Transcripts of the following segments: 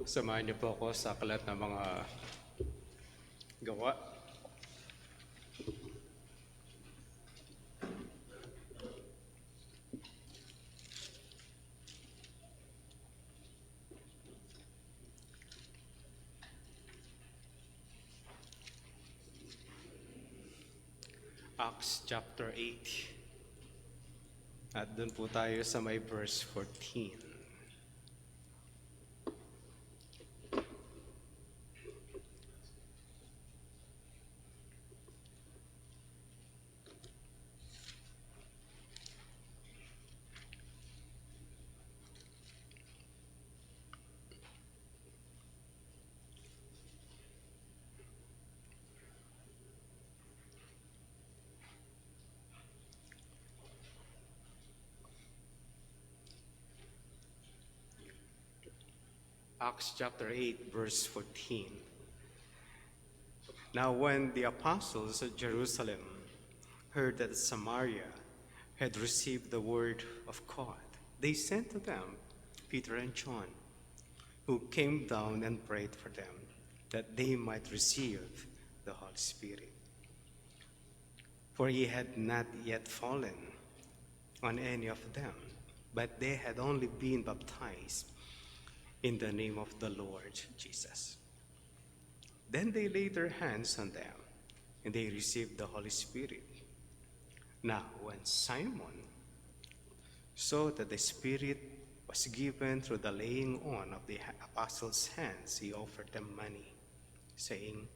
Samahan niyo po ako sa aklat ng mga gawa. Acts chapter 8. At doon po tayo sa may verse 14. Acts chapter 8, verse 14. Now when the apostles at Jerusalem heard that Samaria had received the word of God, they sent to them Peter and John, who came down and prayed for them, that they might receive the Holy Spirit. For he had not yet fallen on any of them, but they had only been baptized in the name of the Lord Jesus. Then they laid their hands on them, and they received the Holy Spirit. Now, when Simon saw that the Spirit was given through the laying on of the apostles' hands, he offered them money, saying,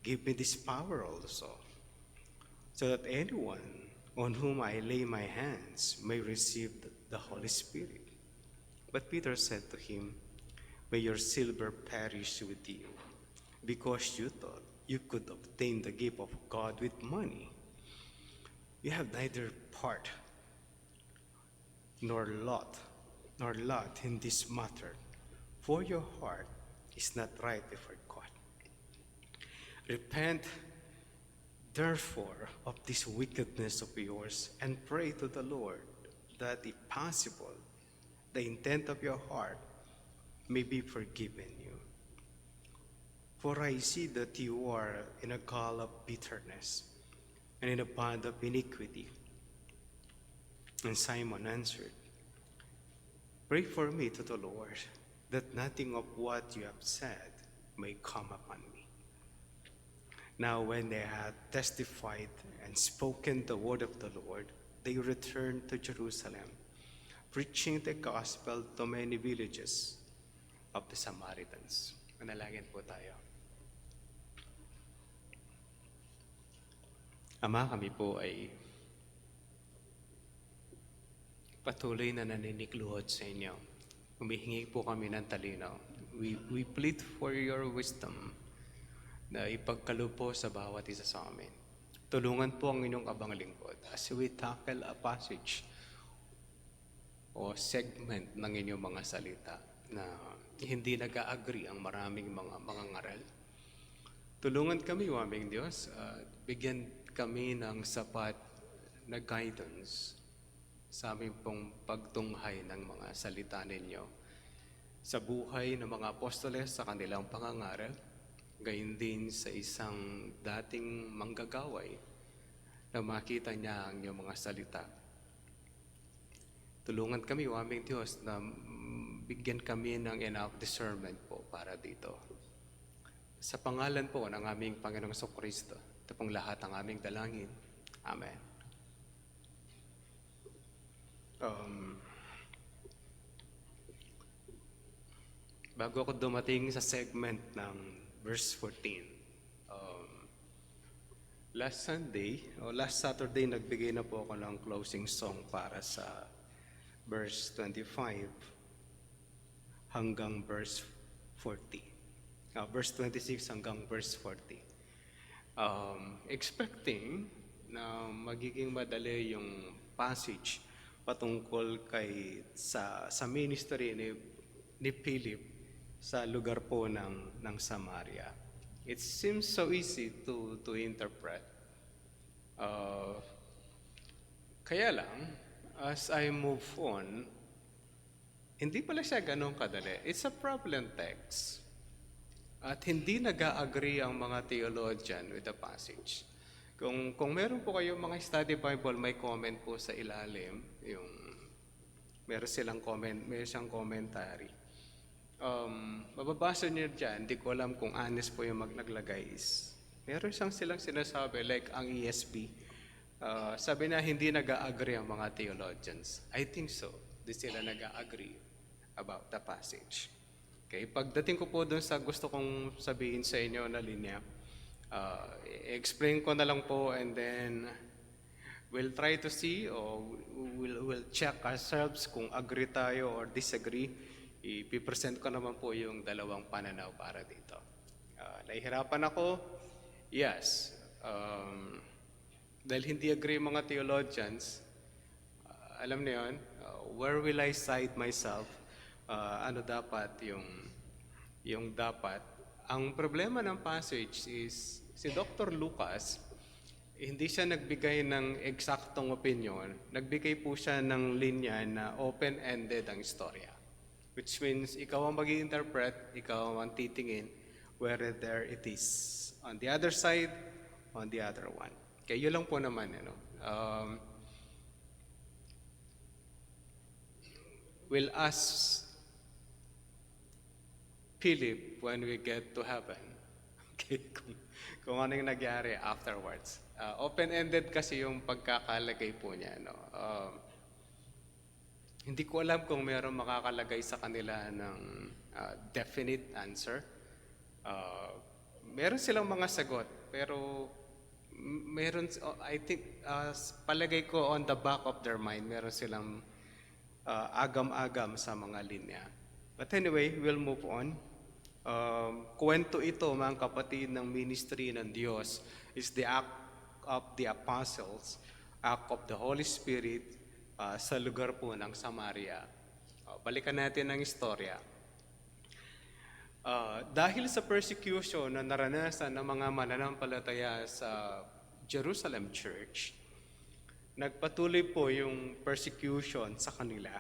"Give me this power also, so that anyone on whom I lay my hands may receive the Holy Spirit." But Peter said to him, "May your silver perish with you, because you thought you could obtain the gift of God with money. You have neither part nor lot in this matter, for your heart is not right before God. Repent, therefore, of this wickedness of yours, and pray to the Lord that, if possible, the intent of your heart may be forgiven you. For I see that you are in a gall of bitterness and in a bond of iniquity." And Simon answered, "Pray for me to the Lord, that nothing of what you have said may come upon me." Now when they had testified and spoken the word of the Lord, they returned to Jerusalem, preaching the gospel to many villages of the Samaritans. Manalangin po tayo. Ama, kami po ay patuloy na naninikluhod sa inyo. Humihingi po kami ng talino. We plead for your wisdom na ipagkaloob po sa bawat isa sa amin. Tulungan po ang inyong abang lingkod as we tackle a passage o segment ng inyong mga salita na hindi nag-agree ang maraming mga ngaral. Tulungan kami, o aming Diyos, bigyan kami ng sapat na guidance sa aming pong pagtunghay ng mga salita ninyo sa buhay ng mga apostoles sa kanilang pangangaral, gayon din sa isang dating manggagaway na makita niya ang inyong mga salita. Tulungan kami, o aming Diyos, na bigyan kami ng enough discernment po para dito. Sa pangalan po ng aming Panginoong Kristo, ito pong lahat ang aming dalangin. Amen. Bago ako dumating sa segment ng verse 14, last Saturday, nagbigay na po ako ng closing song para sa verse 25 hanggang verse 40. Verse 26 hanggang verse 40. Expecting na magiging madali yung passage patungkol sa ministry ni Philip sa lugar po ng Samaria. It seems so easy to interpret. Kaya lang, as I move on, Hindi pala siya ganun kadali. It's a problem text. At hindi nag-agree ang mga theologian with the passage. Kung meron po kayong mga study Bible, may comment po sa ilalim. Meron siyang commentary. Mababasa niyo dyan, hindi ko alam kung honest po yung naglagay is. Meron silang sinasabi, like ang ESV. Sabi na hindi nag-agree ang mga theologians. I think so. Di sila nag-agree about the passage. Okay, pagdating ko po doon sa gusto kong sabihin sa inyo na linya, explain ko na lang po and then we'll try to see or we'll check ourselves kung agree tayo or disagree. Ipipresent ko naman po yung dalawang pananaw para dito. Nahihirapan ako? Yes. Dahil hindi agree mga theologians, alam niyo yun, where will I cite myself? Ano dapat yung dapat. Ang problema ng passage is si Dr. Lucas, hindi siya nagbigay ng eksaktong opinion. Nagbigay po siya ng linya na open-ended ang istorya. Which means ikaw ang mag-i-interpret, ikaw ang titingin whether it is on the other side, on the other one. Kaya yun lang po naman. We'll ask Philip when we get to heaven. Okay, kung ano yung nagyari afterwards. Open-ended kasi yung pagkakalagay po niya. Hindi ko alam kung mayroong makakalagay sa kanila ng definite answer. Meron silang mga sagot, pero meron, I think, palagay ko on the back of their mind, meron silang agam-agam sa mga linya. But anyway, we'll move on. Kwento ito, mga kapatid, ng ministry ng Diyos is the act of the apostles, act of the Holy Spirit sa lugar po ng Samaria. Balikan natin ang istorya. Dahil sa persecution na naranasan ng mga mananampalataya sa Jerusalem Church, nagpatuloy po yung persecution sa kanila.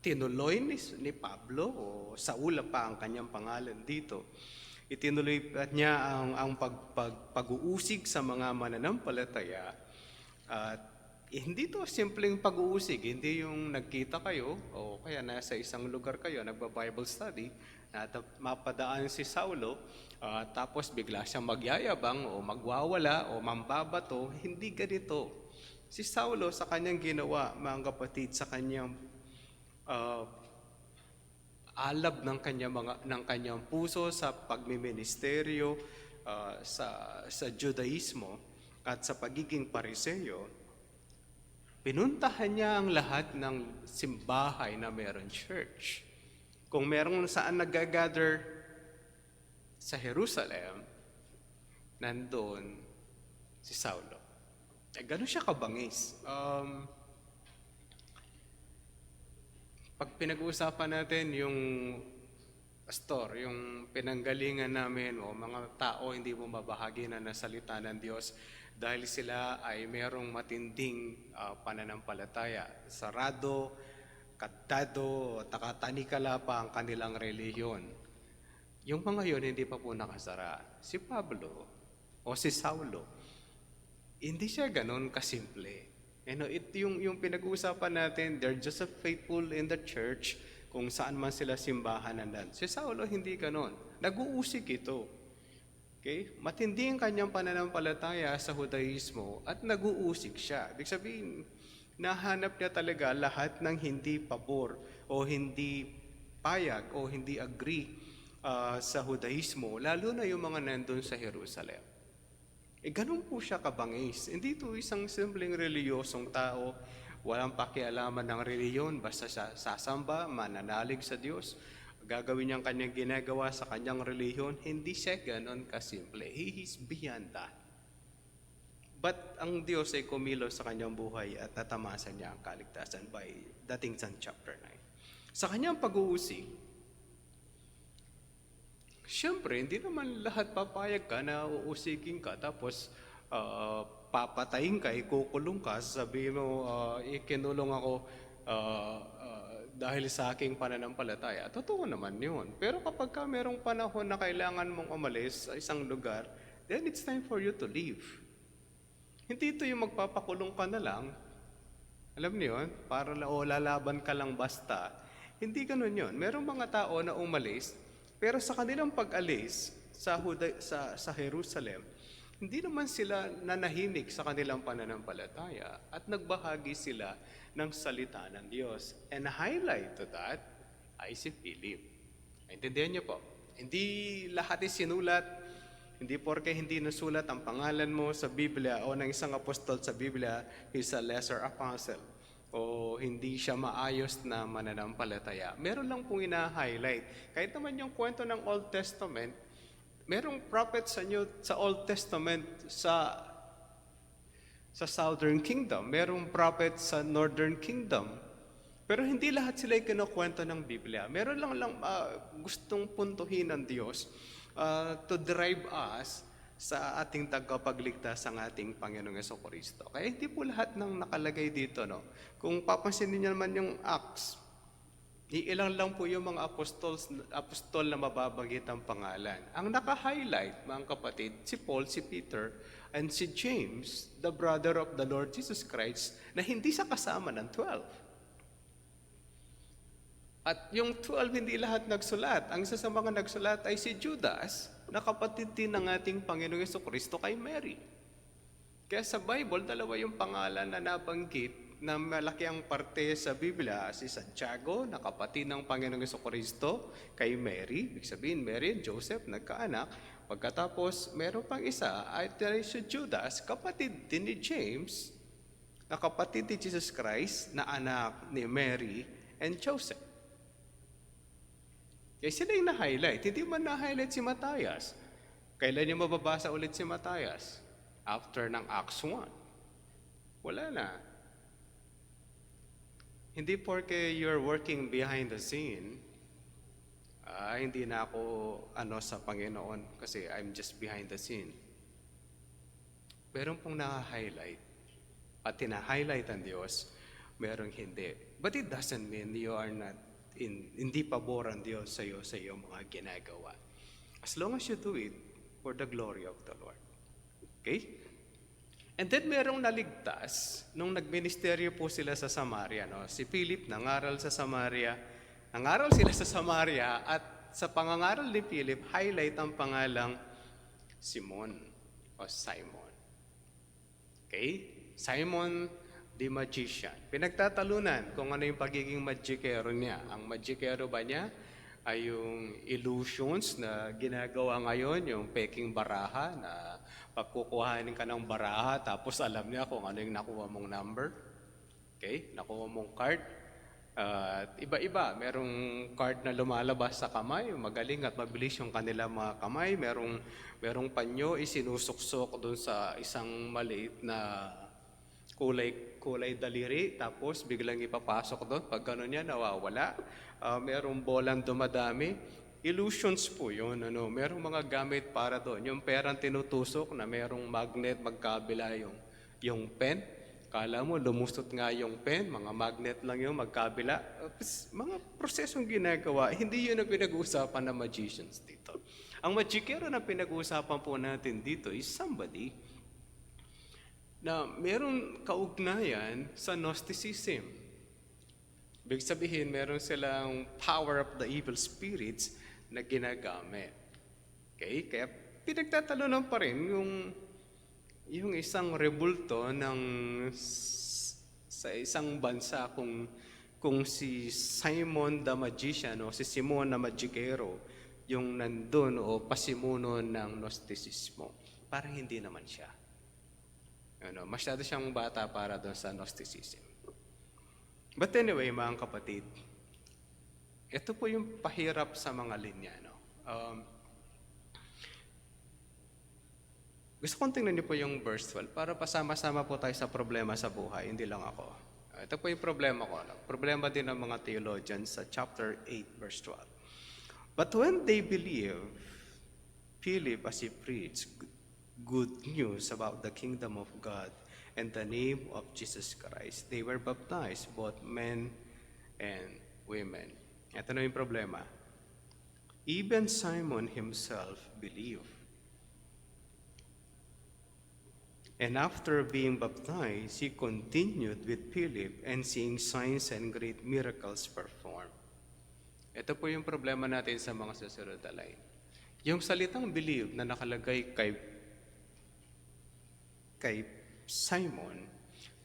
Tinuloy ni Pablo, o Saul pa ang kanyang pangalan dito, itinuloy niya ang pag-uusig sa mga mananampalataya. At hindi to simpleng pag-uusig, hindi yung nagkita kayo o kaya nasa isang lugar kayo, nagba-Bible study, na mapadaan si Saulo, tapos bigla siyang magyayabang o magwawala o mambabato. Hindi ganito. Si Saulo sa kanyang ginawa, mga kapatid, sa kanyang alab ng kanyang puso sa pagmiministeryo, sa Judaismo at sa pagiging Pariseo, pinuntahan niya ang lahat ng simbahay na meron church. Kung meron saan nag-gather sa Jerusalem, nandoon si Saulo. Ganun siya kabangis. Pag pinag-uusapan natin yung pastor, yung pinanggalingan namin o mga tao hindi mo mabahagi na nasalita ng Diyos dahil sila ay merong matinding pananampalataya. Sarado, katado, takatanikala pa ang kanilang relihiyon. Yung mga yon hindi pa po nakasara. Si Pablo o si Saulo, hindi siya ganon kasimple. Yung pinag-uusapan natin, they're just faithful in the church kung saan man sila simbahan nandan. Si Saulo hindi ganon. Nag-uusig ito. Okay? Matindi ang kanyang pananampalataya sa Judaismo at nag-uusig siya. Ibig sabihin, nahanap niya talaga lahat ng hindi pabor o hindi payag o hindi agree sa Judaismo, lalo na yung mga nandun sa Jerusalem. Ganun po siya kabangis. Hindi ito isang simpleng reliyosong tao, walang pakialaman ng reliyon, basta siya sasamba, mananalig sa Diyos, gagawin niyang kanyang ginagawa sa kanyang reliyon. Hindi siya ganon kasimple. He is beyond that. But ang Diyos ay kumilos sa kanyang buhay at natamasan niya ang kaligtasan by dating sa chapter 9. Sa kanyang pag-uusig, siyempre, hindi naman lahat papayag ka na uusigin ka, tapos papatayin ka, ikukulong ka, sabihin mo, ikinulong ako dahil sa aking pananampalataya. Totoo naman yun. Pero kapag ka merong panahon na kailangan mong umalis sa isang lugar, then it's time for you to leave. Hindi ito yung magpapakulong ka na lang. Alam niyo yun? Para lalaban ka lang basta. Hindi ganun yun. Merong mga tao na umalis, pero sa kanilang pag-alis sa Jerusalem, hindi naman sila nanahimik sa kanilang pananampalataya at nagbahagi sila ng salita ng Diyos. And highlight to that ay si Philip. Intindihan niyo po? Hindi lahat sinulat, hindi porke hindi nasulat ang pangalan mo sa Biblia o ng isang apostol sa Biblia, is a lesser apostle o hindi siya maayos na mananampalataya. Meron lang pong ina-highlight. Kahit naman yung kwento ng Old Testament, merong prophet sa Old Testament sa Southern Kingdom, merong prophet sa Northern Kingdom. Pero hindi lahat sila ay kinukwento ng Biblia. Meron lang gustong puntuhin ng Diyos to drive us sa ating tagapagligtas ang ating Panginoong Jesucristo. Kaya hindi po lahat ng nakalagay dito, no? Kung papansinin niyo naman yung Acts, iilang lang po yung mga apostol na mababanggit ang pangalan. Ang naka-highlight, mga kapatid, si Paul, si Peter, and si James, the brother of the Lord Jesus Christ, na hindi sa kasama ng 12. At yung 12, hindi lahat nagsulat. Ang isa sa mga nagsulat ay si Judas, na kapatid din ng ating Panginoong Jesucristo kay Mary. Kaya sa Bible, dalawa yung pangalan na nabanggit na malaki ang parte sa Biblia. Si Santiago, na kapatid ng Panginoong Jesucristo kay Mary. Ibig sabihin, Mary and Joseph nagkaanak. Pagkatapos, meron pang isa ay si Judas, kapatid din ni James, na kapatid ni Jesus Christ, na anak ni Mary and Joseph. Kaya sila yung na-highlight. Hindi man na-highlight si Matthias. Kailan niyo mababasa ulit si Matthias? After ng Acts 1. Wala na. Hindi porke you're working behind the scene, hindi na ako sa Panginoon kasi I'm just behind the scene. Meron pong na-highlight at tina-highlight ang Diyos, merong hindi. But it doesn't mean you are not hindi pabor ang Diyos sa iyo mga ginagawa. As long as you do it for the glory of the Lord. Okay? And then merong naligtas nung nagministeryo po sila sa Samaria. No? Si Philip nangaral sa Samaria. Nangaral sila sa Samaria at sa pangangaral ni Philip, highlight ang pangalang Simon o Simon. Okay? Simon the magician. Pinagtatalunan kung ano yung pagiging magikero niya. Ang magikero ba niya ay yung illusions na ginagawa ngayon, yung peking baraha na pagkukuhanin ka ng baraha tapos alam niya kung ano yung nakuha mong number. Okay? Nakuha mong card. Iba-iba. Merong card na lumalabas sa kamay, magaling at mabilis yung kanila mga kamay. Merong panyo isinusuksok doon sa isang maliit na kulay daliri, tapos biglang ipapasok doon. Pag gano'n yan, nawawala. Merong bolang dumadami. Illusions po yun. Merong mga gamit para doon. Yung perang tinutusok na merong magnet magkabila yung pen. Kala mo, lumusot nga yung pen, mga magnet lang yung magkabila. Mga prosesong ginagawa, hindi yun ang pinag-uusapan ng magicians dito. Ang magikero na pinag-uusapan po natin dito is somebody na meron kaugnayan sa Gnosticism. Ibig sabihin, meron silang power of the evil spirits na ginagamit. Okay? Kaya pinagtatalunan pa rin yung isang rebulto sa isang bansa kung si Simon the Magician o si Simon na Magikero yung nandun o pasimuno ng Gnosticismo. Parang hindi naman siya. Masyado siyang bata para doon sa Gnosticism. But anyway, mga kapatid, ito po yung pahirap sa mga linya. Gusto kong tingnan niyo po yung verse 12 para pasama-sama po tayo sa problema sa buhay, hindi lang ako. Ito po yung problema ko. Problema din ng mga theologians sa chapter 8, verse 12. But when they believe, Philip, as he preached good news about the kingdom of God in the name of Jesus Christ. They were baptized, both men and women. Ito na yung problema. Even Simon himself believed. And after being baptized, he continued with Philip and seeing signs and great miracles performed. Ito po yung problema natin sa mga susunod na line. Yung salitang believe na nakalagay kay Simon,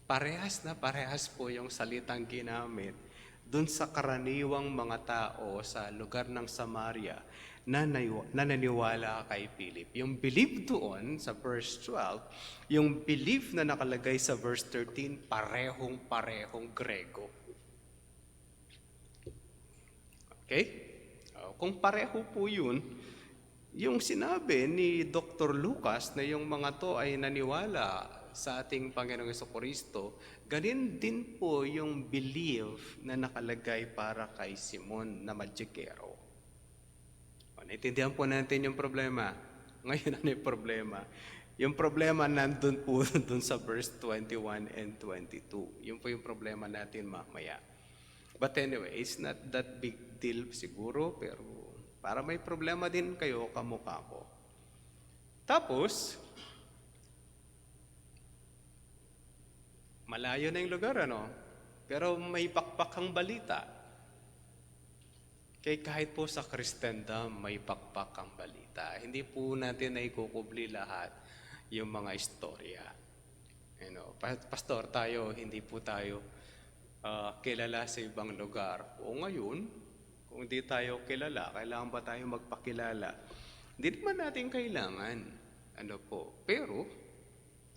parehas na parehas po yung salitang ginamit dun sa karaniwang mga tao sa lugar ng Samaria na naniwala kay Philip. Yung believe doon sa verse 12, yung belief na nakalagay sa verse 13, parehong Grego. Okay? Kung pareho po yun, yung sinabi ni Dr. Lucas na yung mga to ay naniwala sa ating Panginoong Jesucristo, ganin din po yung belief na nakalagay para kay Simon na Magikero. Naintindihan po natin yung problema. Ngayon ano yung problema? Yung problema nandun po dun sa verse 21 and 22. Yun po yung problema natin mamaya. But anyway, it's not that big deal siguro, pero para may problema din kayo, kamukha ko. Tapos, malayo na yung lugar, ano? Pero may pakpakang balita. Kaya kahit po sa Kristendom, may pakpakang balita. Hindi po natin naikukubli lahat yung mga istorya. Pastor, hindi po tayo kilala sa ibang lugar. O ngayon, kung hindi tayo kilala, kailangan ba tayo magpakilala? Hindi naman natin kailangan. Pero,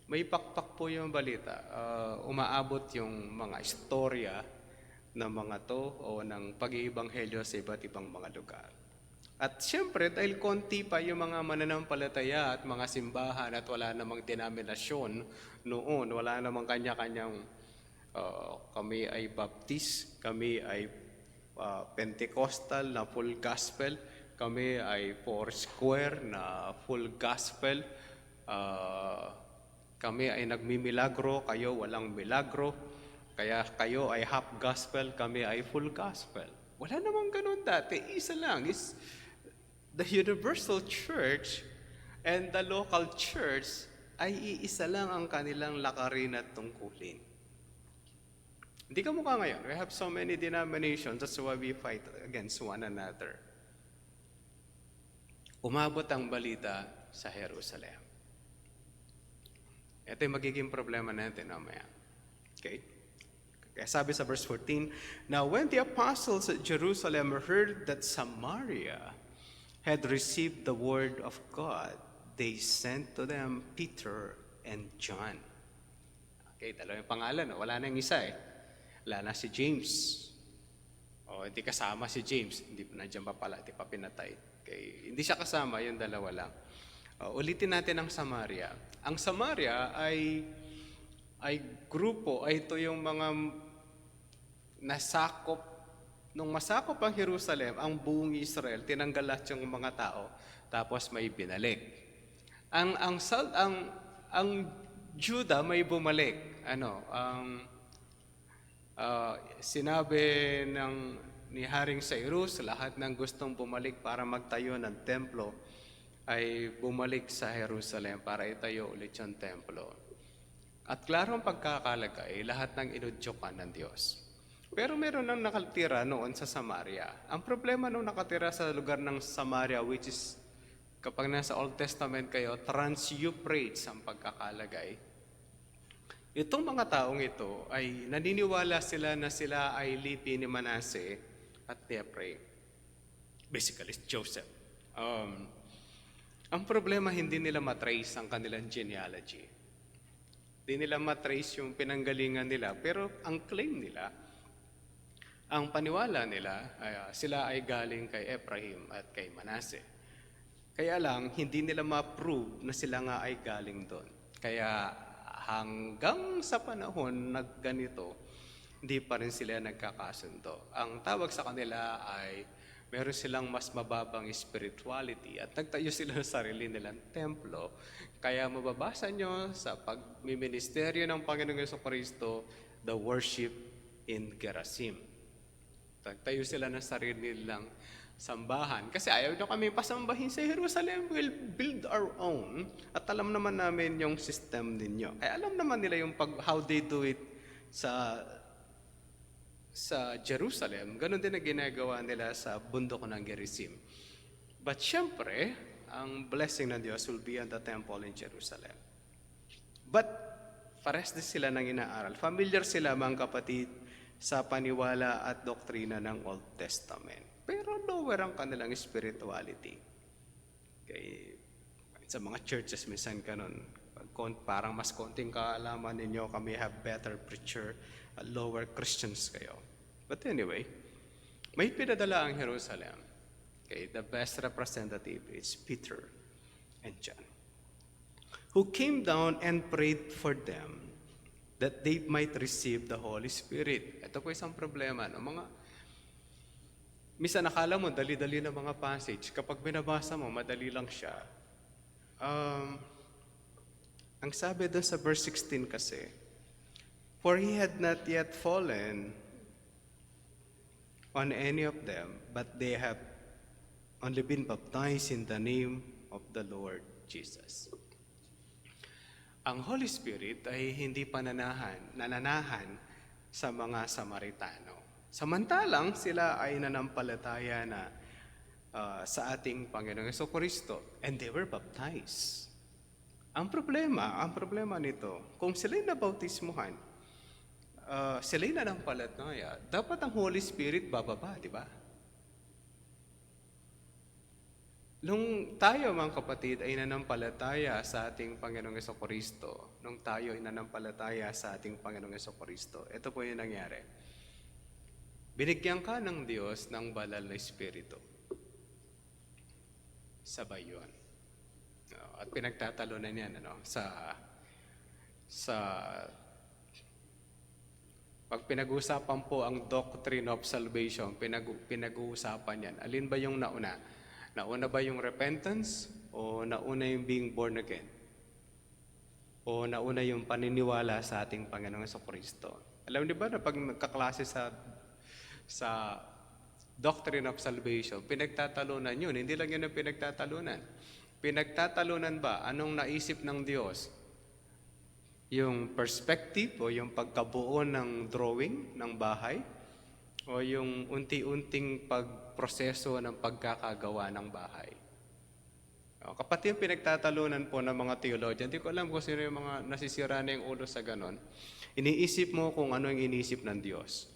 may pakpak po yung balita. Umaabot yung mga istorya ng mga to o ng pag-iibanghelyo sa iba't ibang mga lugar. At siyempre, dahil konti pa yung mga mananampalataya at mga simbahan at wala namang denominasyon noon, wala namang kanya-kanyang kami ay Baptist, kami ay Pentecostal na full gospel, kami ay Foursquare na full gospel, kami ay nagmimilagro, kayo walang milagro, kaya kayo ay half gospel, kami ay full gospel. Wala namang ganun dati, isa lang is the universal church and the local church ay iisa lang ang kanilang lakarin at tungkulin. Hindi ka mukha ngayon. We have so many denominations, that's why we fight against one another. Umabot ang balita sa Jerusalem. Ito yung magiging problema natin mamaya. Okay? Kaya sabi sa verse 14, Now when the apostles at Jerusalem heard that Samaria had received the word of God, they sent to them Peter and John. Okay, dalawa yung pangalan. Wala na yung isa eh. Wala na si James. Hindi kasama si James. Hindi pa nandiyan pa pala, hindi pa pinatay. Okay. Hindi siya kasama, yung dalawa lang. Ulitin natin ang Samaria. Ang Samaria ay grupo, ito yung mga nasakop, nung masakop ang Jerusalem, ang buong Israel, tinanggal lahat yung mga tao, tapos may binalik. Ang Judah may bumalik. Sinabi ni Haring Cyrus, lahat ng gustong bumalik para magtayo ng templo ay bumalik sa Jerusalem para itayo ulit yung templo. At klaro ang pagkakalagay, lahat ng inudyokan ng Diyos. Pero meron nang nakatira noon sa Samaria. Ang problema nung nakatira sa lugar ng Samaria, which is, kapag nasa Old Testament kayo, Trans-Euphrates ang pagkakalagay. Itong mga taong ito ay naniniwala sila na sila ay lipi ni Manase at ni Ephraim. Basically, Joseph. Ang problema, hindi nila matrace ang kanilang genealogy. Hindi nila matrace yung pinanggalingan nila, pero ang claim nila, ang paniwala nila, sila ay galing kay Ephraim at kay Manase. Kaya lang, hindi nila ma-prove na sila nga ay galing doon. Kaya hanggang sa panahon na ganito, hindi pa rin sila nagkakasundo. Ang tawag sa kanila ay Meron silang mas mababang spirituality at nagtayo sila ng sarili nilang templo. Kaya mababasa nyo sa pagmiministeryo ng Panginoong Jesucristo, the worship in Gerazim. Nagtayo sila ng sarili nilang sambahan. Kasi ayaw nyo kami pasambahin sa Jerusalem. We'll build our own. At alam naman namin yung system ninyo. Kaya alam naman nila yung how they do it sa Jerusalem. Ganon din na ginagawa nila sa bundok ng Gerizim. But syempre, ang blessing ng Diyos will be on the temple in Jerusalem. But pares din sila ng inaaral. Familiar sila, mga kapatid, sa paniwala at doktrina ng Old Testament. Pero lower ang kanilang spirituality. Okay. Sa mga churches, minsan kanon, parang mas konting kaalaman ninyo, kami have better preacher, lower Christians kayo. But anyway, may pinadala ang Jerusalem. Okay, the best representative is Peter and John, who came down and prayed for them that they might receive the Holy Spirit. Ito po isang problema. No? Minsan nakala mo, dali-dali na mga passage. Kapag binabasa mo, madali lang siya. Ang sabi doon sa verse 16 kasi, for he had not yet fallen on any of them, but they have only been baptized in the name of the Lord Jesus. Ang Holy Spirit ay hindi nananahan sa mga Samaritano. Samantalang sila ay nanampalataya na sa ating Panginoong Jesucristo, and they were baptized. Ang problema nito, kung sila'y nabautismuhan, sila'y nanampalataya, dapat ang Holy Spirit bababa, di ba? Nung tayo, mga kapatid, ay nanampalataya sa ating Panginoong Jesucristo, nung tayo ay nanampalataya sa ating Panginoong Jesucristo, ito po yung nangyari. Binigyan ka ng Diyos ng banal na Espiritu. Sabay yun. At pinagtatalunan yan, pag pinag-uusapan po ang doctrine of salvation, pinag-uusapan yan. Alin ba yung nauna? Nauna ba yung repentance? O nauna yung being born again? O nauna yung paniniwala sa ating Panginoong Jesucristo? Alam niyo ba na pag nagkaklase sa doctrine of salvation, pinagtatalunan yun. Hindi lang yun ang pinagtatalunan. Pinagtatalunan ba? Anong naisip ng Diyos? Yung perspective o yung pagkabuo ng drawing ng bahay? O yung unti-unting pagproseso ng pagkakagawa ng bahay? Kapati yung pinagtatalunan po ng mga theologian, hindi ko alam kung sino yung mga nasisira na yung ulo sa ganon. Iniisip mo kung ano yung iniisip ng Diyos.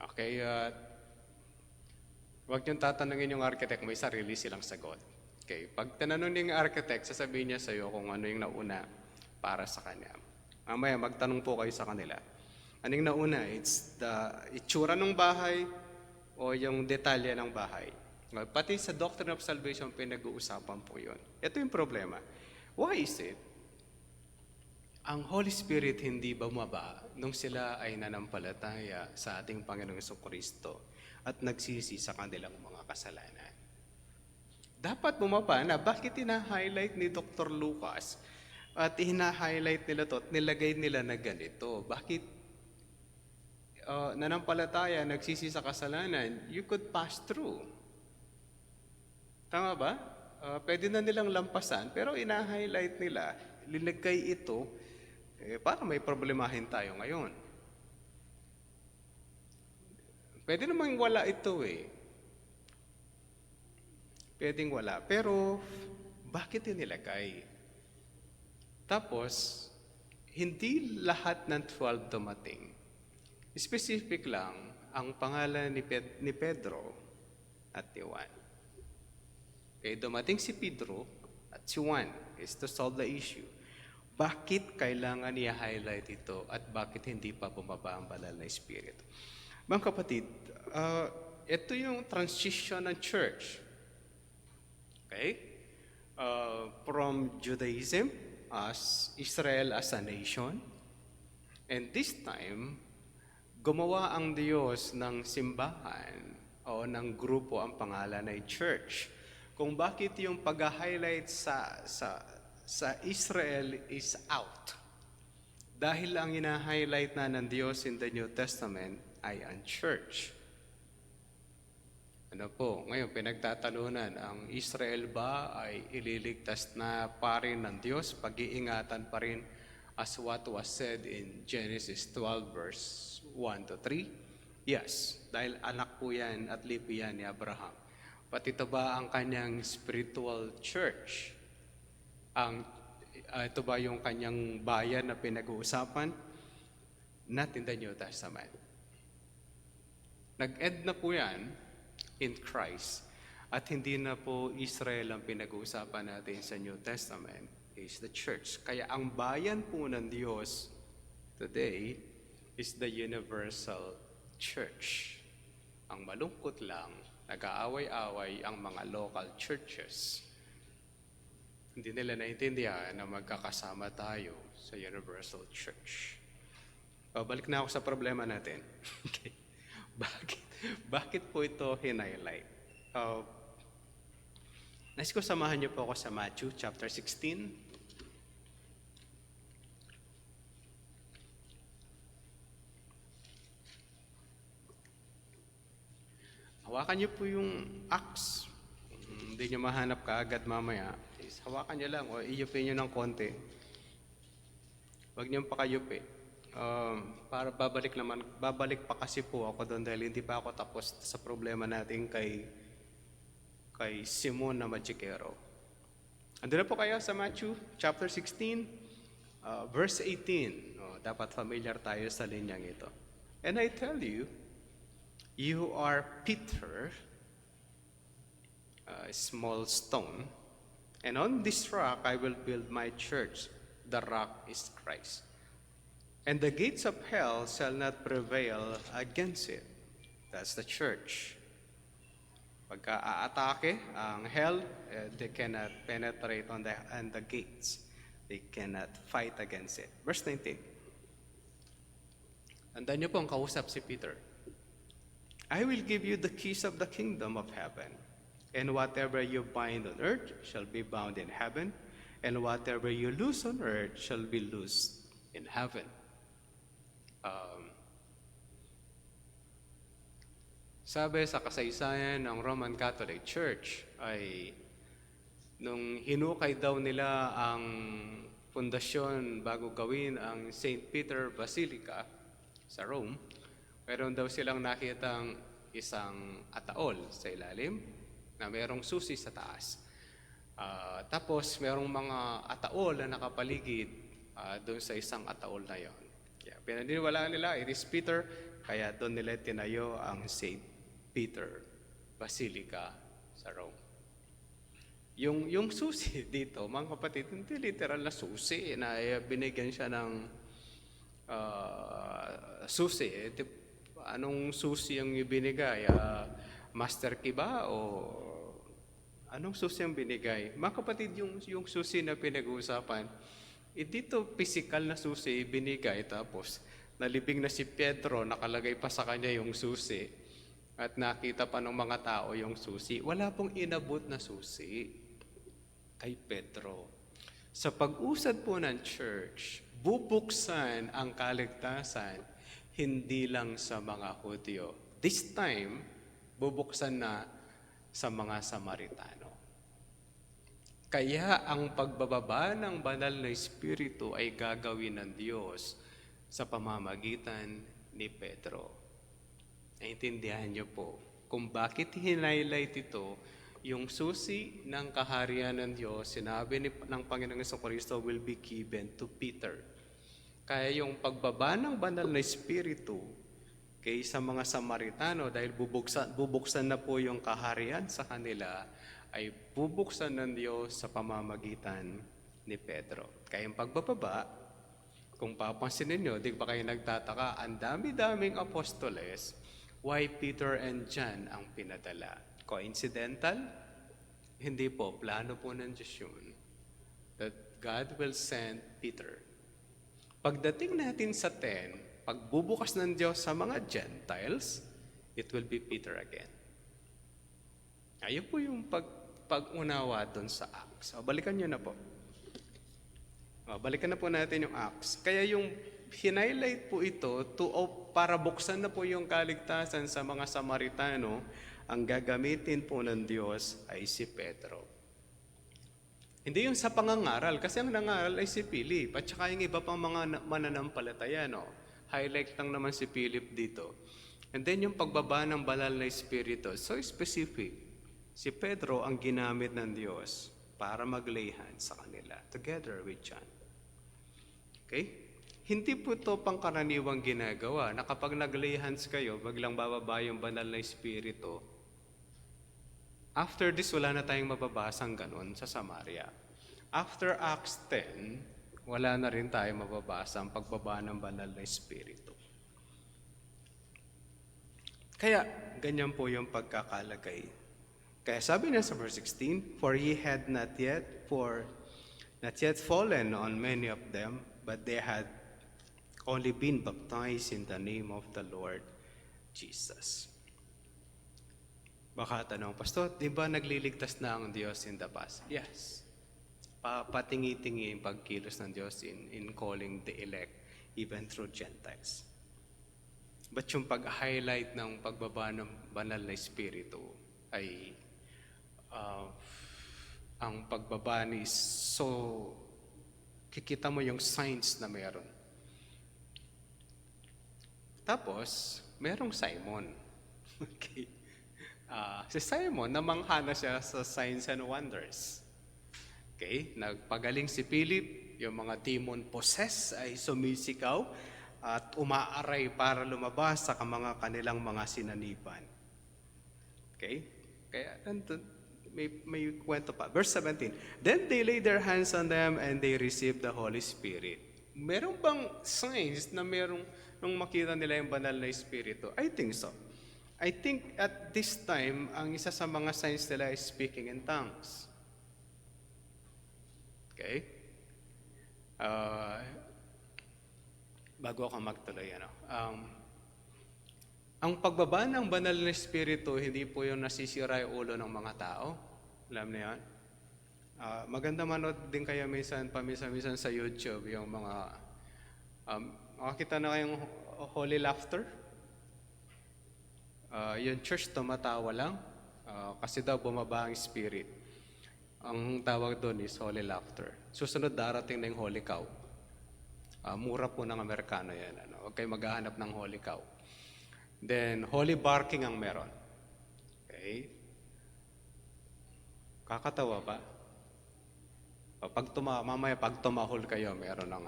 Okay, huwag niyong tatanungin yung architect, may sarili silang sagot. Okay, pag tinanong yung architect, sasabihin niya sa iyo kung ano yung nauna para sa kanya. Mamaya, magtanong po kayo sa kanila. Anong nauna? It's the itsura ng bahay o yung detalye ng bahay. Pati sa doctrine of salvation, pinag-uusapan po yun. Ito yung problema. Why is it? Ang Holy Spirit hindi bumaba nung sila ay nanampalataya sa ating Panginoong Jesucristo at nagsisi sa kanilang mga kasalanan. Dapat bumaba na. Bakit ina-highlight ni Dr. Lucas at ina-highlight nila to at nilagay nila na ganito? Bakit nanampalataya, nagsisi sa kasalanan, you could pass through. Tama ba? Pwede na nilang lampasan, pero ina-highlight nila, linagay ito, para may problemahin tayo ngayon. Pwede namang wala ito Pwedeng wala. Pero, bakit inilagay? Tapos, hindi lahat ng 12 dumating. Specific lang ang pangalan ni Pedro at ni Juan. Okay, dumating si Pedro at si Juan is to solve the issue. Bakit kailangan i-highlight ito at bakit hindi pa bumaba ang banal na Espiritu? Mga kapatid, ito yung transition ng church. Okay? From Judaism as Israel as a nation. And this time, gumawa ang Diyos ng simbahan o ng grupo ang pangalan ay church. Kung bakit yung pag-highlight sa Israel is out. Dahil ang ina-highlight na ng Diyos in the New Testament ay ang church. Ano po, ngayon pinagtatalunan, ang Israel ba ay ililigtas na pa rin ng Diyos? Pag-iingatan pa rin as what was said in Genesis 12 verse 1 to 3? Yes, dahil anak po yan at lipi yan ni Abraham. Pati ito ba ang kanyang spiritual church? Ito ba yung kanyang bayan na pinag-uusapan? Not in the New Testament. Nag-end na po yan in Christ. At hindi na po Israel ang pinag-uusapan natin sa New Testament, is the church. Kaya ang bayan po ng Diyos today is the universal church. Ang malungkot lang, nag-aaway-away ang mga local churches. Hindi nila naintindihan na magkakasama tayo sa universal church. Balik na ako sa problema natin. Okay. Bakit po ito hinighlight? Nais ko samahan niyo po ako sa Matthew chapter 16. Hawakan niyo po yung axe. Hindi niyo mahanap kaagad mamaya. Hawakan niyo lang o iyupin niyo ng konti. Huwag niyo pakayupi. Para babalik pa kasi po ako doon dahil hindi pa ako tapos sa problema natin kay Simon na Magikero. Andun na po kayo sa Matthew chapter 16, verse 18. Dapat familiar tayo sa linyang ito. And I tell you, you are Peter, a small stone, and on this rock I will build my church. The rock is Christ. And the gates of hell shall not prevail against it. That's the church. Pagka-aatake ang hell, they cannot penetrate on the gates. They cannot fight against it. Verse 19. Andan niyo po ang kausap si Peter. I will give you the keys of the kingdom of heaven. And whatever you bind on earth shall be bound in heaven. And whatever you loose on earth shall be loosed in heaven. Sabi sa kasaysayan ng Roman Catholic Church ay nung hinukay daw nila ang pundasyon bago gawin ang St. Peter Basilica sa Rome, meron daw silang nakitang isang ataol sa ilalim na merong susi sa taas. Tapos merong mga ataol na nakapaligid doon sa isang ataol na yon. Pinaniniwalaan nila, it is Peter, kaya doon nila tinayo ang St. Peter Basilica sa Rome. Yung susi dito, mga kapatid, hindi literal na susi na binigyan siya ng susi. Anong susi ang ibinigay? Master key ba? O anong susi ang binigay? Mga kapatid, yung susi na pinag-uusapan, dito physical na susi binigay, tapos nalibing na si Pedro, nakalagay pa sa kanya yung susi. At nakita pa ng mga tao yung susi. Wala pong inabot na susi kay Pedro. Sa pag-usad po ng church, bubuksan ang kaligtasan hindi lang sa mga Hudyo. This time, bubuksan na sa mga Samaritano. Kaya ang pagbababa ng banal na Espiritu ay gagawin ng Diyos sa pamamagitan ni Pedro. Naintindihan niyo po kung bakit hinighlight ito, yung susi ng kaharian ng Diyos, sinabi ng Panginoong Jesucristo will be given to Peter. Kaya yung pagbaba ng banal na Espiritu kay sa mga Samaritano, dahil bubuksan na po yung kaharian sa kanila, ay bubuksan ng Diyos sa pamamagitan ni Pedro. Kaya yung pagbababa, kung papansinin nyo, di ba kayo nagtataka, ang dami-daming apostoles, why Peter and John ang pinadala? Coincidental? Hindi po. Plano po ng Diyos yun. That God will send Peter. Pagdating natin sa 10, pagbubukas ng Diyos sa mga Gentiles, it will be Peter again. Ayun po yung pag-unawa doon sa Acts. So, balikan nyo na po. Balikan na po natin yung Acts. Kaya yung hinighlight po ito para buksan na po yung kaligtasan sa mga Samaritano, ang gagamitin po ng Diyos ay si Pedro. Hindi yung sa pangangaral, kasi ang nangaral ay si Philip, at saka yung iba pang mga mananampalataya, no? Highlight lang naman si Philip dito. And then yung pagbaba ng banal na Espiritu, so specific. Si Pedro ang ginamit ng Diyos para mag-lay hands sa kanila, together with John. Okay? Hindi po ito pangkaraniwang ginagawa na kapag nag-lay hands kayo, biglang bababa yung banal na Espiritu. After this, wala na tayong mababasang ganun sa Samaria. After Acts 10, wala na rin tayong mababasang pagbaba ng banal na Espiritu. Kaya, ganyan po yung pagkakalagay. Kaya sabi niya sa verse 16, For he had not yet fallen on many of them, but they had only been baptized in the name of the Lord Jesus. Baka tanong, Pastor, di ba nagliligtas na ang Diyos in the past? Yes. Patingi-tingi yung pagkilos ng Diyos in calling the elect, even through Gentiles. But yung pag-highlight ng pagbaba ng banal na Espiritu ay ang pagbaba ni kikita mo yung signs na meron. Tapos, merong Simon. Okay. Si Simon, namangha na siya sa signs and wonders. Okay? Nagpagaling si Philip, yung mga demon possessed ay sumisigaw at umaaray para lumabas sa mga kanilang mga sinaniban. Okay? Kaya nandun, may kwento pa. Verse 17, Then they laid their hands on them and they received the Holy Spirit. Meron bang signs na nung makita nila yung banal na Espiritu? I think so. I think at this time, ang isa sa mga signs nila is speaking in tongues. Okay? Bago ako magtuloy, ang pagbaba ng banal na Espiritu, hindi po yung nasisira yung ulo ng mga tao. Alam niyo yan? Maganda manood din kayo paminsan sa YouTube, yung mga, makakita na kayong holy laughter. Yung church tumatawa lang kasi daw bumaba ang spirit. Ang tawag doon is holy laughter. Susunod darating na yung holy cow. Mura po ng Amerikano yan. Huwag kayo maghahanap ng holy cow. Then, holy barking ang meron. Okay? Kakatawa ba? Mamaya pag tumahol kayo, meron ng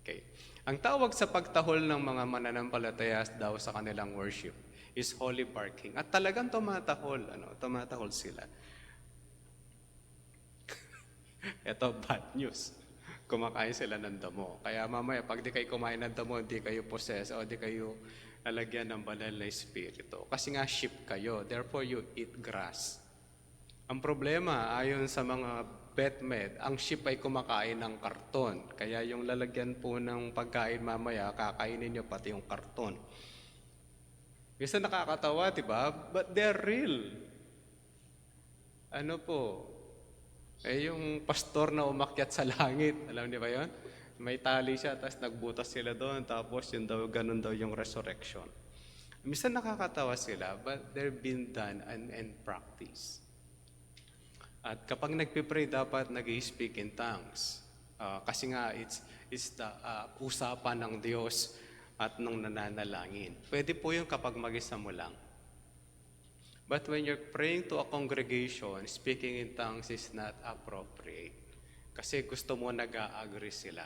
Okay. Ang tawag sa pagtahol ng mga mananampalataya daw sa kanilang worship is holy barking. At talagang tumatahol sila. Ito, bad news. Kumakain sila ng damo. Kaya mamaya, pag di kayo kumain ng damo, di kayo possess o di kayo lalagyan ng banal na Espiritu. Kasi nga sheep kayo, therefore you eat grass. Ang problema, ayon sa mga vetmed, ang sheep ay kumakain ng karton. Kaya yung lalagyan po ng pagkain mamaya, kakainin nyo pati yung karton. Kasi nakakatawa, diba? But they're real. Yung pastor na umakyat sa langit, alam niyo ba yun? May tali siya, tapos nagbutas sila doon, tapos ganun daw yung resurrection. Minsan nakakatawa sila, but they're been done and practice. At kapag nagpipray, dapat nag-i-speak in tongues. Kasi nga, it's the usapan ng Diyos at ng nananalangin. Pwede po yung kapag mag-isa mo lang. But when you're praying to a congregation, speaking in tongues is not appropriate. Kasi gusto mo nag-a-agree sila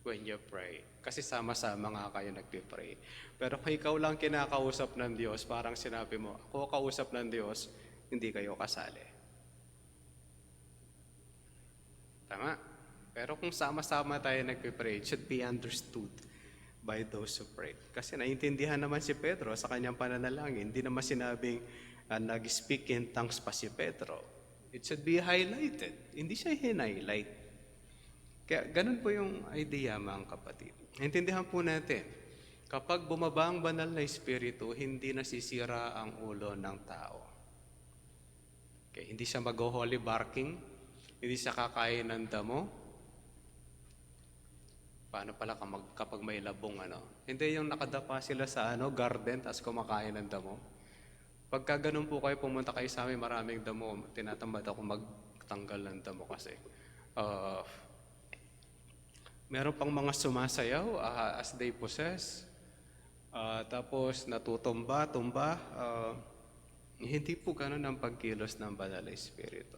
when you pray. Kasi sama-sama nga kayo nagpipray. Pero kung ikaw lang kinakausap ng Diyos, parang sinabi mo, ako kausap ng Diyos, hindi kayo kasali. Tama? Pero kung sama-sama tayo nagpipray, it should be understood by those who pray. Kasi naiintindihan naman si Pedro sa kanyang pananalangin. Hindi naman sinabing nag-speak in tongues pa si Pedro. It should be highlighted. Hindi siya hinighlight. Kaya ganun po yung idea, mga kapatid. Intindihan po natin, kapag bumaba ang banal na Espiritu, hindi nasisira ang ulo ng tao. Okay, hindi siya mag-holy barking, hindi siya kakain ng damo. Paano pala kapag may labong Hindi yung nakadapa sila sa garden, tapos kumakain ng damo. Pagka ganun po kayo, pumunta kayo sa amin, maraming damo. Tinatamad ako magtanggal ng damo kasi. Meron pang mga sumasayaw as they possess. Tapos natutumba. Hindi po ganun ang pagkilos ng Banal na Espiritu.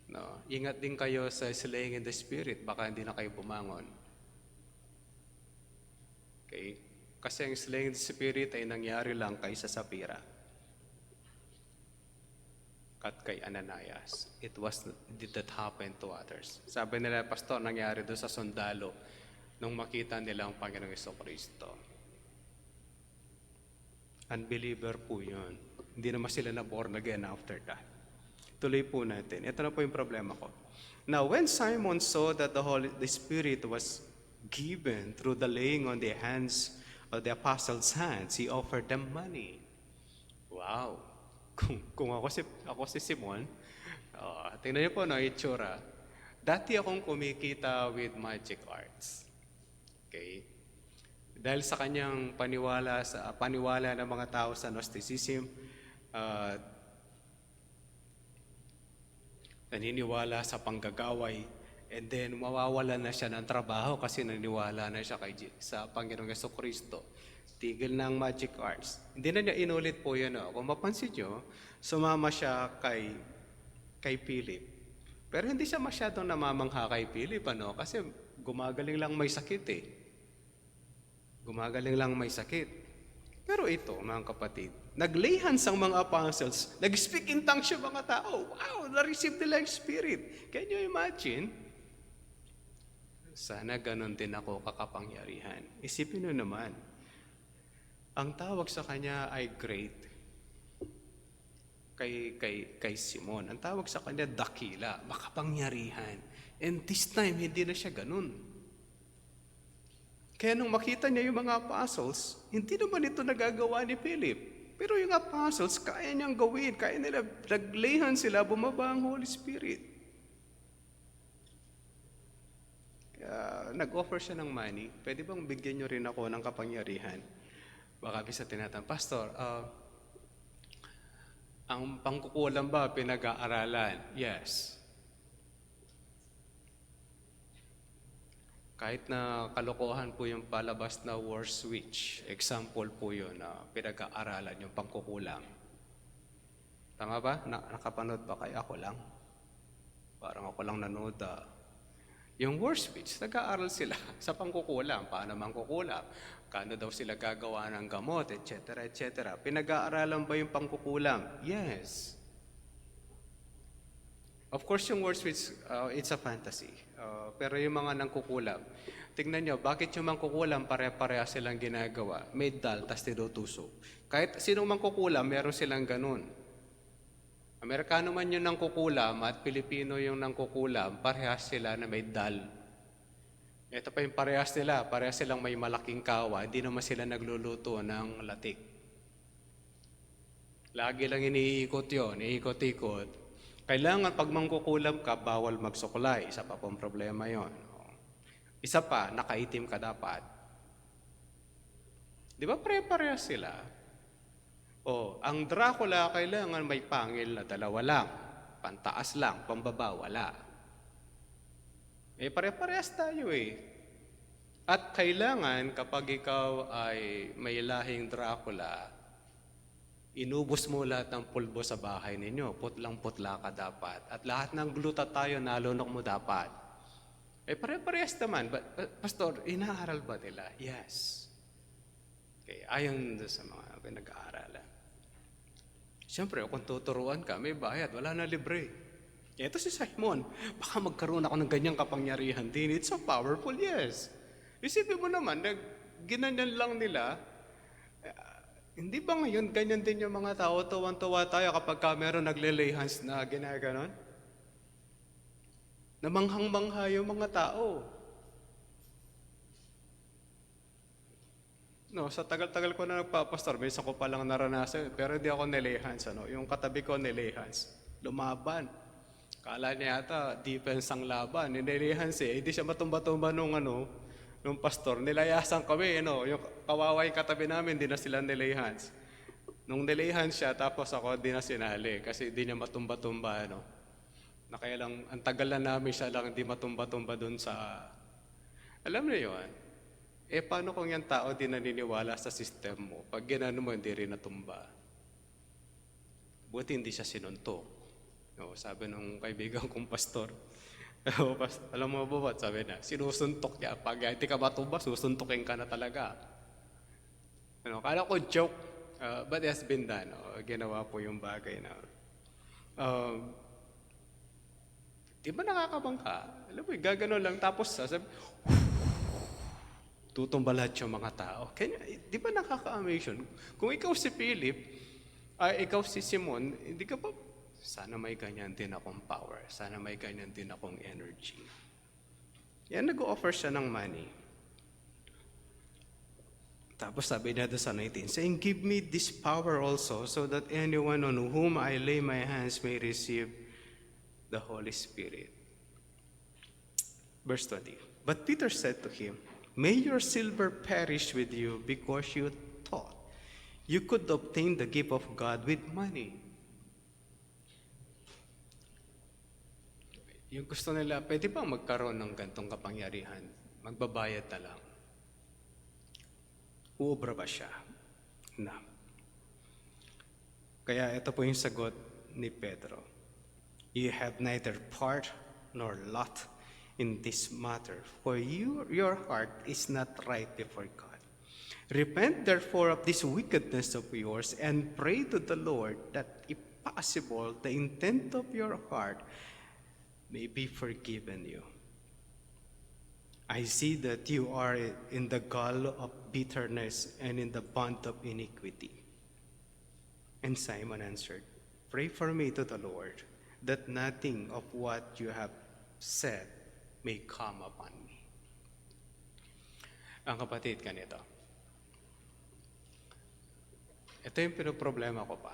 No, ingat din kayo sa slaying in the Spirit, baka hindi na kayo bumangon. Okay? Kasi ang slaying in the Spirit ay nangyari lang kay Sapphira at kay Ananias. It did not happen to others. Sabi nila, Pastor, nangyari doon sa sundalo nung makita nila ang Panginoong Jesucristo. Unbeliever po yun. Hindi naman sila na born again after that. Tuloy po natin. Ito na po yung problema ko. Now, when Simon saw that the Spirit was given through the laying on the hands of the apostles' hands, he offered them money. Wow! Kung ako si Simon, tingnan niyo po itsura. Dati akong kumikita with magic arts. Okay? Dahil sa kanyang paniwala ng mga tao sa Gnosticism, naniniwala sa panggagaway, and then mawawala na siya ng trabaho kasi naniniwala na siya sa Panginoong Jesucristo. Tigil ng magic arts. Hindi na niya inulit po yun. Kung mapansin nyo, sumama siya kay Philip. Pero hindi siya masyadong namamangha kay Philip, kasi gumagaling lang may sakit Gumagaling lang may sakit. Pero ito, mga kapatid, nag-lay hands ang mga apostles, nag-speak in tongues yung mga tao. Wow, na-receive nila yung Spirit. Can you imagine? Sana ganun din ako kakapangyarihan. Isipin nyo naman, ang tawag sa kanya ay great. Kay Simon, ang tawag sa kanya dakila, makapangyarihan. And this time, hindi na siya ganun. Kaya nung makita niya yung mga apostles, hindi naman ito nagagawa ni Philip. Pero yung apostles, kaya niyang gawin. Kaya nila, naglayhan sila, bumaba ang Holy Spirit. Kaya nag-offer siya ng money. Pwede bang bigyan niyo rin ako ng kapangyarihan? Baka bisa tinatanong, Pastor, ang pangkukulam ba pinag-aaralan? Yes. Kahit na kalokohan po yung palabas na war switch, example po yun na pinag-aaralan yung pangkukulam. Tama ba? Nakapanood ba kayo? Ako lang. Parang ako lang nanood. Yung war switch, nag-aaral sila sa pangkukulam. Paano mangkukulam? Kano daw sila gagawa ng gamot, etc., etc. Pinag-aaralan ba yung pangkukulam? Yes. Of course, yung war switch, it's a fantasy. Pero yung mga nangkukulam, tingnan nyo, bakit yung mangkukulam pare-pareha silang ginagawa? May dal, tas tinutusok. Kahit sinong mangkukulam, meron silang ganun. Amerikano man yung nangkukulam at Pilipino yung nangkukulam, parehas sila na may dal. Ito pa yung parehas nila, parehas silang may malaking kawa, hindi naman sila nagluluto ng latik. Lagi lang iniikot yun, iikot-ikot. Kailangan pag mangkukulam ka, bawal magsuklay. Isa pa pong problema yon. Isa pa, nakaitim ka dapat. Di ba pare-parehas sila? Ang Dracula kailangan may pangil na dalawa lang. Pantaas lang, pambaba, wala. Pare-parehas tayo At kailangan kapag ikaw ay may lahing Dracula, inubos mo lahat ng pulbo sa bahay ninyo. Putlang-putla ka dapat. At lahat ng glutathione nalunok mo dapat. Pare-parehas naman. Pastor, inaaral ba nila? Yes. Okay, ayon sa mga pinag-aaralan. Siyempre, kung tuturuan ka, may bayad. Wala na libre. Ito si Simon. Baka magkaroon ako ng ganyang kapangyarihan din. It's so powerful, yes. Isipin mo naman, ginanyan lang nila. Hindi ba ngayon ganyan din yung mga tao? Tuwang-tuwa tayo kapag meron nagle-lay hands na ginaganon? Namanghang-mangha yung mga tao. No, sa tagal-tagal ko na nagpapastor, may isa ko palang naranasan, pero hindi ako nilay hands. Yung katabi ko nilay hands. lumaban. Kala niya yata defense ang laban. Ninilihan siya, hindi siya matumba-tumba nung pastor. Nilayasan kami, yung kawaway katabi namin, di na sila nilihan. Nung nilihan siya, tapos ako di na sinali kasi di niya matumba-tumba, Na kaya lang, ang tagal na namin siya lang hindi matumba-tumba dun sa... Alam niyo yun? Paano kung yung tao di naniniwala sa system mo? Pag ginano mo, hindi rin natumba. Buti hindi siya sinuntok. Sabi nung kaibigan kong pastor, alam mo ba, sabi na, sinusuntok niya. Pag hindi ka matumba, susuntokin ka na talaga. Kala ko joke, but it has been done. Ginawa po yung bagay na... di ba nakakabangka? Alam mo, gagano lang, tapos sabi, tutumba lahat yung mga tao. Di ba nakaka-amaze yun? Kung ikaw si Philip, ikaw si Simon, hindi ka pa, sana may ganyan din akong power. Sana may ganyan din akong energy. Yan, nag-offer siya ng money. Tapos sabi niya doon sa 19, saying, give me this power also, so that anyone on whom I lay my hands may receive the Holy Spirit. Verse 20, but Peter said to him, may your silver perish with you because you thought you could obtain the gift of God with money. Yung gusto nila, pwede ba magkaroon ng gantong kapangyarihan? Magbabayad na lang. Uubra ba siya? Na. Kaya ito po yung sagot ni Pedro. You have neither part nor lot in this matter, for your heart is not right before God. Repent therefore of this wickedness of yours and pray to the Lord that if possible, the intent of your heart may be forgiven you. I see that you are in the gall of bitterness and in the bond of iniquity. And Simon answered, pray for me to the Lord, that nothing of what you have said may come upon me. Ang kapatid, ganito. Ito yung pinoproblema ko pa,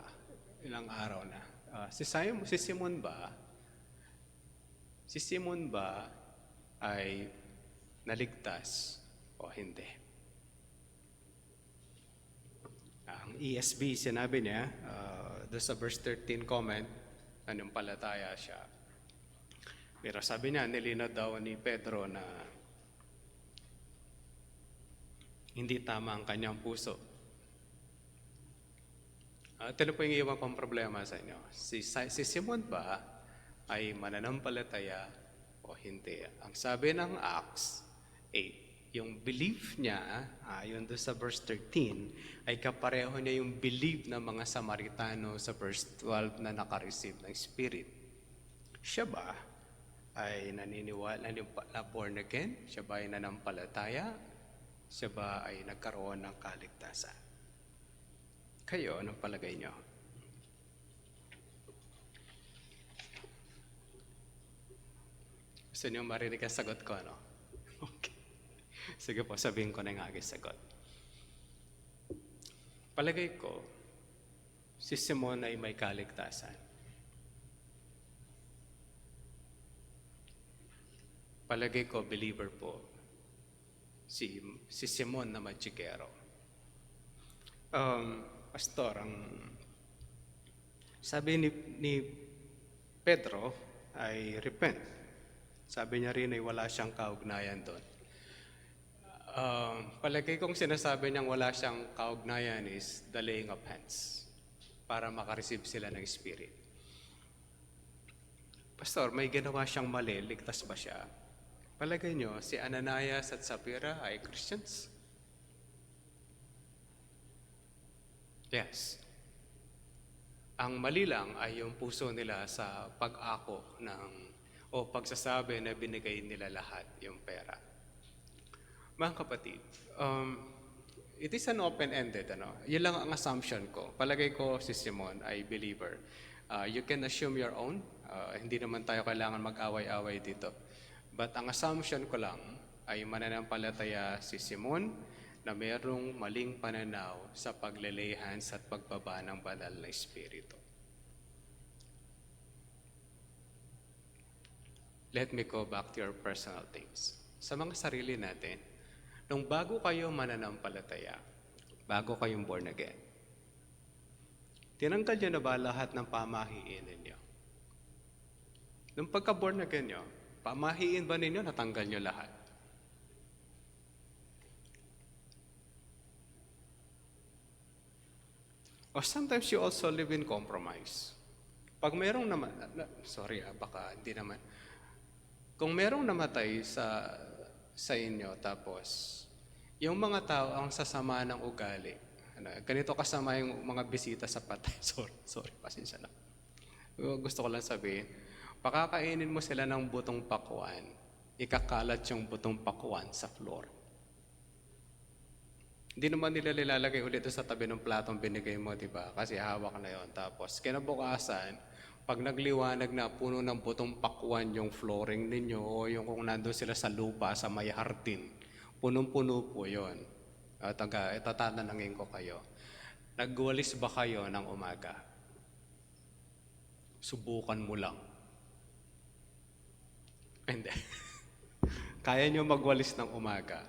ilang araw na. Si Simon ba ay naligtas o hindi? Ang ESV, sinabi niya, doon sa verse 13 comment, nanampalataya siya. Pero sabi niya, nilinaw daw ni Pedro na hindi tama ang kanyang puso. Ito na po yung iwan pang problema sa inyo. Si Simon ba ay mananampalataya o hindi? Ang sabi ng Acts 8, yung belief niya, yun doon sa verse 13, ay kapareho niya yung belief ng mga Samaritano sa verse 12 na nakareceive ng Spirit. Siya ba ay naniniwala na born again? Siya ba ay nanampalataya? Siya ba ay nagkaroon ng kaligtasan? Kayo, anong palagay niyo? Gusto niyo marinig ang sagot ko, ano? Okay. Sige po, sabihin ko na yung aking sagot. Palagay ko, si Simon ay may kaligtasan. Palagay ko, believer po, si Simon na magsikero. Pastor, ang sabi ni Pedro ay repent. Sabi niya rin ay wala siyang kaugnayan doon. Palagay kong sinasabi niyang wala siyang kaugnayan is the laying of hands para makareceive sila ng Spirit. Pastor, may ginawa siyang mali, ligtas ba siya? Palagay niyo, si Ananias at Sapphira ay Christians? Yes. Ang mali lang ay yung puso nila sa pag-ako o pagsasabi na binigay nila lahat yung pera. Mga kapatid, it is an open-ended. Yun lang ang assumption ko. Palagay ko si Simon ay believer. You can assume your own. Hindi naman tayo kailangan mag-away-away dito. But ang assumption ko lang ay mananampalataya si Simon na mayroong maling pananaw sa paglilay hands at pagbaba ng banal na Espiritu. let me go back to your personal things. Sa mga sarili natin, nung bago kayo mananampalataya, bago kayong born again, tinanggal niyo na ba lahat ng pamahiin ninyo? Nung pagka-born again nyo, pamahiin ba ninyo natanggal niyo lahat? Or sometimes you also live in compromise. Pag merong baka hindi naman. Kung merong namatay sa inyo, tapos yung mga tao ang sasama ng ugali, ganito kasama yung mga bisita sa patay. Sorry, pasensya na. Gusto ko lang sabihin, pakakainin mo sila ng butong pakuan, ikakalat yung butong pakuan sa floor. Hindi naman nila nilalagay ulit sa tabi ng platong binigay mo, di ba? Kasi hawak na yon. Tapos, kinabukasan, pag nagliwanag na puno ng butong pakwan yung flooring ninyo o yung kung nandun sila sa lupa, sa may hardin, punong-puno po yon. At tatanungin ko kayo, nagwalis ba kayo ng umaga? Subukan mo lang. Hindi. Kaya nyo magwalis ng umaga?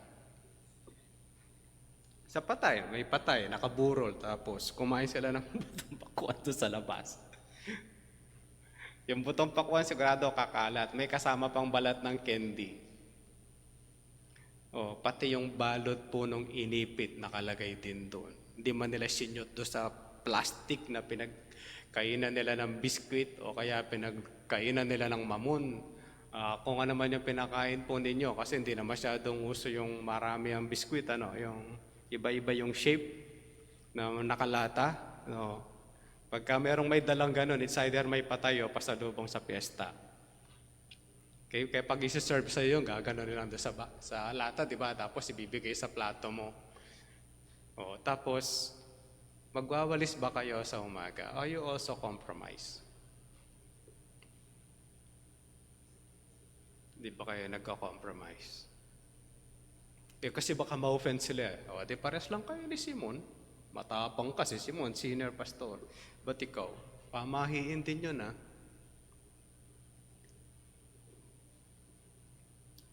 Sa patay, may patay, nakaburol, tapos kumain sila ng butong pakwan doon sa labas. Yung butong pakwan sigurado kakalat, may kasama pang balat ng candy. Pati yung balot po nung inipit nakalagay din doon. Hindi man nila sinyot doon sa plastic na pinagkainan nila ng biskwit o kaya pinagkainan nila ng mamon. Kung ano man yung pinakain po ninyo, kasi hindi na masyadong uso yung marami ang biskwit, yung iba-iba yung shape na nakalata. Pagka merong may dalang ganun, it's either may patay o pasalubong sa piyesta. Okay? Kaya pag isi-serve sa iyo, gagano lang doon sa lata, di ba? Tapos ibibigay sa plato mo. Tapos, magwawalis ba kayo sa umaga? Or you also compromise? Di ba kayo nagko-compromise? Kasi baka ma-offend sila. Di pares lang kayo ni Simon. Matapang kasi Simon, senior pastor. Ba't ikaw? Pamahiin din yun,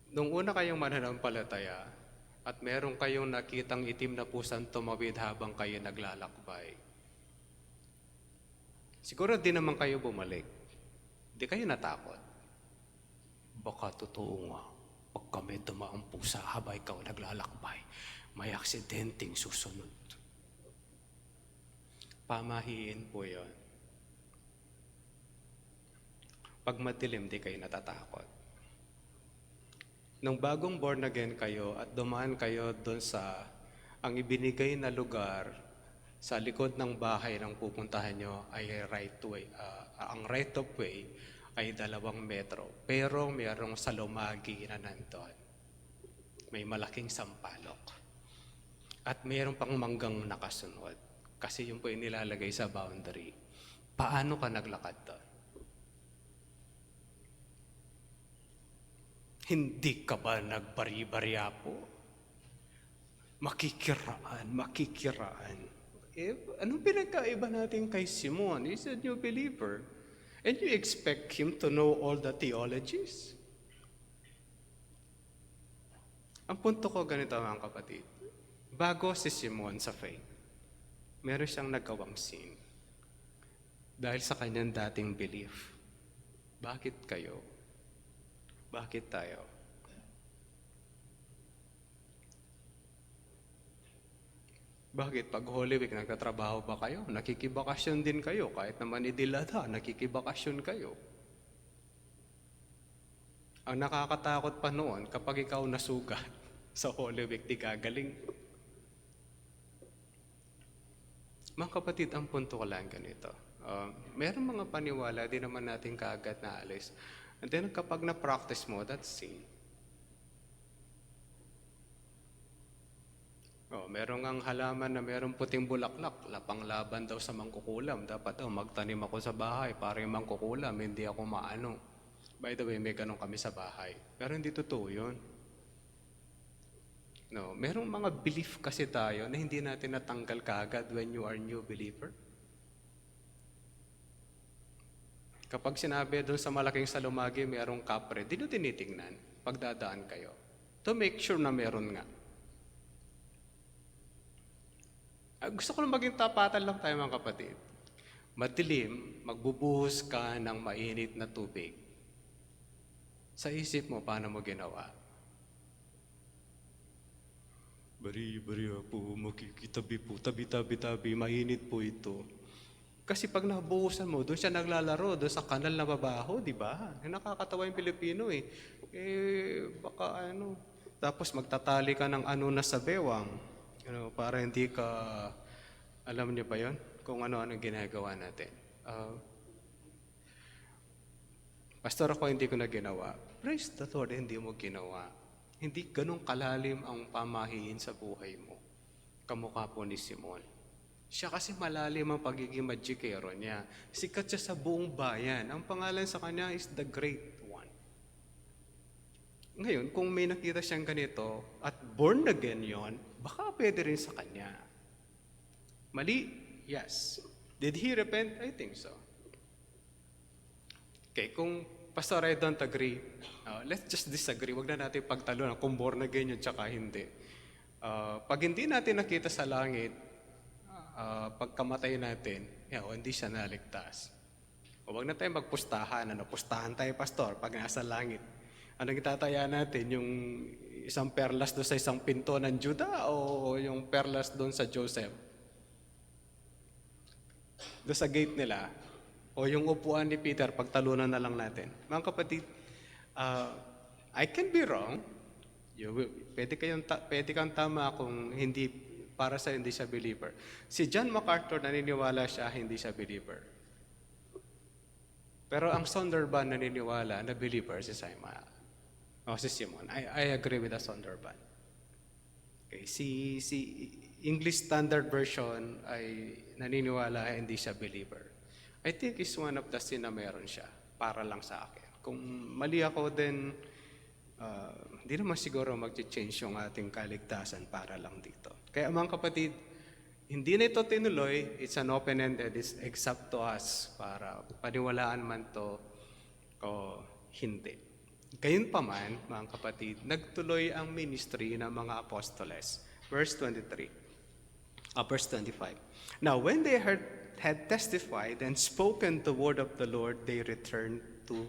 Nung una kayong mananampalataya at meron kayong nakitang itim na pusang tumawid habang kayo naglalakbay, siguro di naman kayo bumalik. Di kayo natakot. Baka totoo nga. Pag kami dumaang pusa habang ikaw naglalakbay, may aksidenteng susunod. Pamahiin po yun. Pag madilim, di kayo natatakot. Nung bagong born again kayo at dumaan kayo doon sa ang ibinigay na lugar sa likod ng bahay ng pupuntahan nyo ay right way. Ang right of way ay 2 metro. Pero mayroong salumagi na nandun. May malaking sampalok. At mayroong pang manggang nakasunod. Kasi yun po yung nilalagay sa boundary. Paano ka naglakad doon? Hindi ka ba nagbari-barya po? Makikiraan. Anong pinagkaiba natin kay Simon? He's a new believer. And you expect him to know all the theologies? Ang punto ko ganito, mga kapatid. Bago si Simon sa faith, meron siyang nagawang sin. Dahil sa kanyang dating belief. Bakit kayo? Bakit tayo? Bakit? Pag Holy Week, nagtatrabaho ba kayo? Nakikibakasyon din kayo. Kahit naman idilata, nakikibakasyon kayo. Ang nakakatakot pa noon, kapag ikaw nasugat sa Holy Week, di gagaling. Mga kapatid, ang punto ko lang ganito. Meron mga paniwala, di naman natin kaagad na alis. And then kapag na-practice mo, that's sin. Merong ang halaman na merong puting bulaklak, lapang-laban daw sa mangkukulam. Dapat magtanim ako sa bahay para yung mangkukulam, hindi ako maano. By the way, may ganun kami sa bahay. Pero hindi totoo yun. Merong mga belief kasi tayo na hindi natin natanggal kaagad when you are new believer. Kapag sinabi doon sa malaking salumagi, mayroong kapre, di nyo tinitingnan pagdadaan kayo. To make sure na meron nga. Gusto ko lang maging tapatan lang tayo mga kapatid. Madilim, magbubuhos ka ng mainit na tubig. Sa isip mo, paano mo ginawa? Bari po, makikitabi po, tabi, mainit po ito. Kasi pag nabuhusan mo, doon siya naglalaro, doon sa kanal na babaho, di ba? Nakakatawa yung Pilipino eh. Baka ano. Tapos magtatali ka ng ano na sa bewang. Para hindi ka, alam niyo ba yon? Kung ano-ano ginagawa natin. Pastor, ako hindi ko na ginawa. Praise the Lord, hindi mo ginawa. Hindi ganun kalalim ang pamahiin sa buhay mo. Kamukha po ni Simon. Siya kasi malalim ang pagiging magikero niya. Sikat siya sa buong bayan. Ang pangalan sa kanya is the Great One. Ngayon, kung may nakita siyang ganito at born again yon, baka pwede rin sa kanya. Mali? Yes. Did he repent? I think so. Okay, kung Pastor, I don't agree. Let's just disagree. Huwag na natin pagtalunan kung born again yun tsaka hindi. Pag hindi natin nakita sa langit, pagkamatay natin, hindi siya naligtas. O wag na tayo magpustahan. Pustahan tayo, Pastor, pag nasa langit. Ano itataya natin? Yung isang perlas doon sa isang pinto ng Juda o yung perlas doon sa Joseph? Doon sa gate nila. O yung upuan ni Peter, pagtalunan na lang natin. Mga kapatid, I can be wrong. Pwede kang tama kung hindi, para sa hindi siya believer. Si John MacArthur, naniniwala siya, hindi siya believer. Pero ang Sonderban naniniwala na believer si Simon. Si Simon. I agree with the Sonderban. Okay, si English Standard Version ay naniniwala hindi siya believer. I think is one of the sin na meron siya para lang sa akin. Kung mali ako, then hindi naman siguro mag-change yung ating kaligtasan para lang dito. Kaya mga kapatid, hindi na ito tinuloy. It's an open-ended. It's up to us para paniwalaan man to o hindi. Gayunpaman, mga kapatid, nagtuloy ang ministry ng mga apostoles. Verse 25. Now, when they had testified and spoken the word of the Lord, they returned to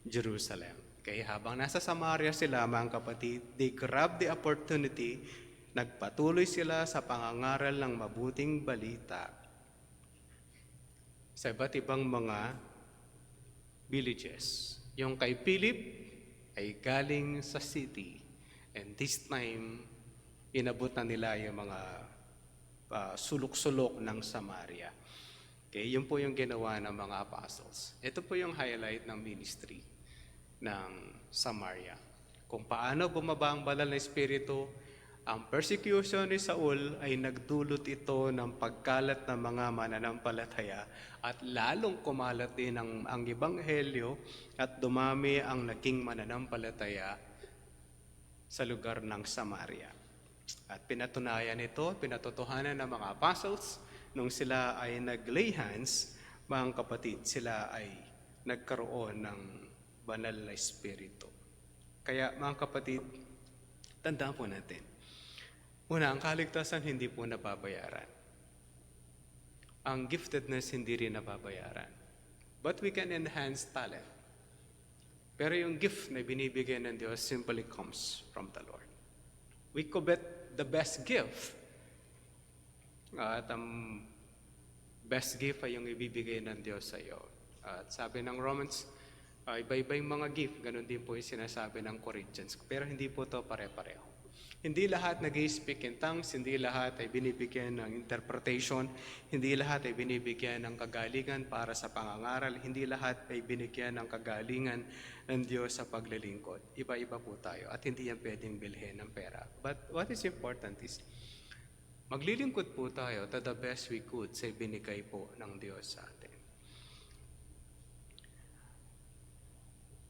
Jerusalem. Okay, habang nasa Samaria sila, mga kapatid, they grabbed the opportunity, nagpatuloy sila sa pangangaral ng mabuting balita sa iba't ibang mga villages. Yung kay Philip ay galing sa city, and this time, inabot na nila yung mga sulok-sulok ng Samaria. Okay, yun po yung ginawa ng mga apostles. Ito po yung highlight ng ministry ng Samaria. Kung paano bumaba ang banal na espiritu, ang persecution ni Saul ay nagdulot ito ng pagkalat ng mga mananampalataya at lalong kumalat din ang ebanghelyo at dumami ang naging mananampalataya sa lugar ng Samaria. At pinatunayan ito, pinatotohanan ng mga apostles, nung sila ay nag-lay hands, mga kapatid, sila ay nagkaroon ng banal na espiritu. Kaya mga kapatid, tandaan po natin, una, ang kaligtasan hindi po nababayaran. Ang giftedness hindi rin nababayaran. But we can enhance talent. Pero yung gift na binibigay ng Diyos simply comes from the Lord. We covet the best gift. At ang best gift ay yung ibibigay ng Diyos sa iyo. At sabi ng Romans, iba-iba yung mga gift. Ganon din po yung sinasabi ng Corinthians. Pero hindi po to pare-pareho. Hindi lahat nag-i-speak in tongues, hindi lahat ay binibigyan ng interpretation, hindi lahat ay binibigyan ng kagalingan para sa pangangaral, hindi lahat ay binigyan ng kagalingan ng Diyos sa paglilingkod. Iba-iba po tayo at hindi yan pwedeng bilhin ng pera. But what is important is, maglilingkod po tayo to the best we could sa binigay po ng Diyos sa atin.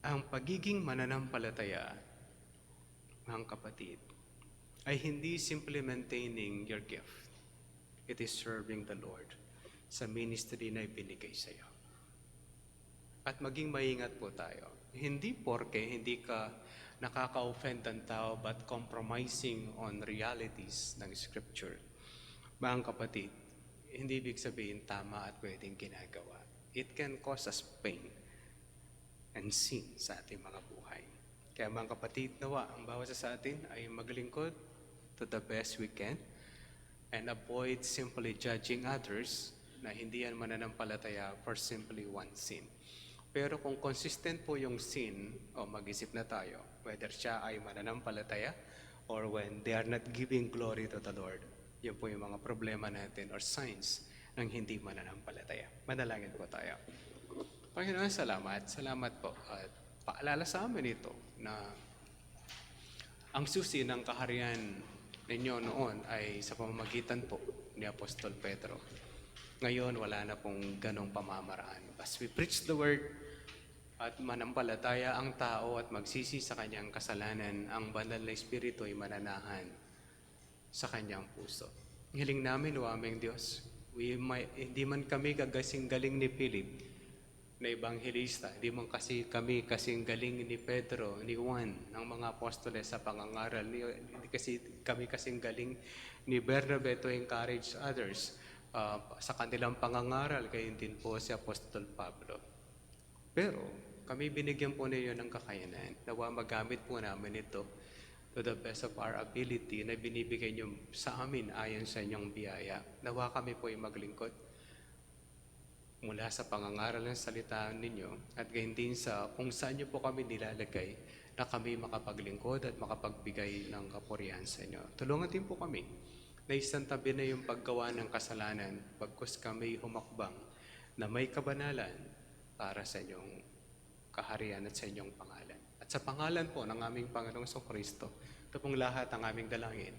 Ang pagiging mananampalataya, mga kapatid, ay hindi simply maintaining your gift. It is serving the Lord sa ministry na ibinigay sa iyo. At maging maingat po tayo. Hindi porke hindi ka nakaka-offend ng tao but compromising on realities ng Scripture. Mga kapatid, hindi ibig sabihin tama at pwedeng ginagawa. It can cause us pain and sin sa ating mga buhay. Kaya mga kapatid, nawa, ang bawat sa atin ay maglingkod to the best we can and avoid simply judging others na hindi yan mananampalataya for simply one sin. Pero kung consistent po yung sin, o mag-isip na tayo, whether siya ay mananampalataya or when they are not giving glory to the Lord, yun po yung mga problema natin or signs ng hindi mananampalataya. Manalangin po tayo. Panginoon, salamat. Salamat po. At paalala sa amin ito na ang susi ng kaharian ninyo noon ay sa pamamagitan po ni Apostol Pedro. Ngayon, wala na pong ganong pamamaraan. As we preach the word at manampalataya ang tao at magsisi sa kanyang kasalanan, ang banal na Espiritu ay mananahan sa kanyang puso. Hiling namin, o aming Diyos, hindi man kami kagasing galing ni Philip na ebanghelista, hindi man kasi kami kasing galing ni Pedro, ni Juan, ng mga apostoles sa pangangaral, hindi kasi kami kasing galing ni Bernabe to encourage others sa kanilang pangangaral, gayon din po si Apostol Pablo. Pero kami binigyan po ninyo ng kakayanan, nawa magamit po namin ito to the best of our ability na binibigay nyo sa amin ayon sa inyong biyaya. Nawa kami po ay maglingkod mula sa pangangaral ng salita ninyo at gayon din sa kung saan nyo po kami nilalagay na kami makapaglingkod at makapagbigay ng kapurihan sa inyo. Tulungan din po kami na isang tabi na yung paggawa ng kasalanan pagkus kami humakbang na may kabanalan para sa inyong kaharian at sa inyong pangalan. At sa pangalan po ng aming Panginoong Kristo, ito pong lahat ang aming dalangin